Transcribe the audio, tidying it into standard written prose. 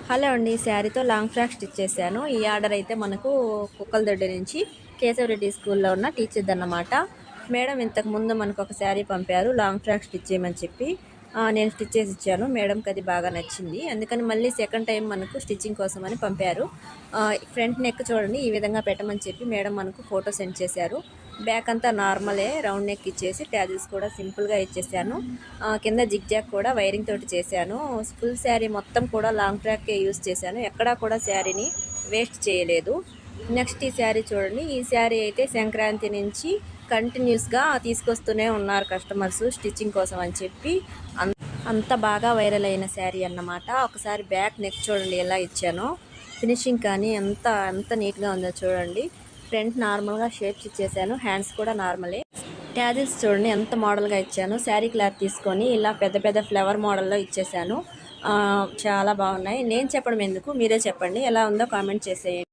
Hello అండి. శారీతో long frock stitch చేశాను. ఈ ఆర్డర్ అయితే మనకు కుక్కలదొడ్డి నుంచి కేశవరెడ్డి స్కూల్లో ఉన్న టీచర్‌దన్నమాట. మేడం ఇంతకుముందు మనకు ఒక శారీ పంపారు లాంగ్ ఫ్రాక్ స్టిచ్ చేయమని చెప్పి. నేను స్టిచ్ చేసి ఇచ్చాను. మేడంకి అది బాగా నచ్చింది. అందుకని మళ్ళీ సెకండ్ టైం మనకు స్టిచ్చింగ్ కోసమని పంపారు. ఫ్రంట్ నెక్ చూడండి ఈ విధంగా పెట్టమని చెప్పి మేడం మనకు ఫోటో సెండ్ చేశారు. బ్యాక్ అంతా నార్మలే రౌండ్ నెక్ ఇచ్చేసి ట్యాజిల్స్ కూడా సింపుల్‌గా ఇచ్చేసాను. కింద జిగ్‌జాగ్ కూడా వైరింగ్ తోటి చేశాను. ఫుల్ శారీ మొత్తం కూడా లాంగ్ ఫ్రాక్కే యూజ్ చేశాను. ఎక్కడా కూడా శారీని వేస్ట్ చేయలేదు. నెక్స్ట్ ఈ శారీ చూడండి. ఈ శారీ అయితే సంక్రాంతి నుంచి కంటిన్యూస్‌గా తీసుకొస్తూనే ఉన్నారు కస్టమర్స్ స్టిచ్చింగ్ కోసం అని చెప్పి. అంత బాగా వైరల్ అయిన శారీ అన్నమాట. ఒకసారి బ్యాక్ నెక్ చూడండి ఎలా ఇచ్చానో. ఫినిషింగ్ కానీ ఎంత నీట్‌గా ఉందో చూడండి. ఫ్రంట్ నార్మల్‌గా షేప్స్ ఇచ్చేసాను. హ్యాండ్స్ కూడా నార్మలే. ట్యాజిల్స్ చూడండి ఎంత మోడల్‌గా ఇచ్చాను. శారీ క్లాత్ తీసుకొని ఇలా పెద్ద పెద్ద ఫ్లవర్ మోడల్‌లో ఇచ్చేసాను. చాలా బాగున్నాయి. నేను చెప్పడం ఎందుకు మీరే చెప్పండి ఎలా ఉందో కామెంట్ చేసేయండి.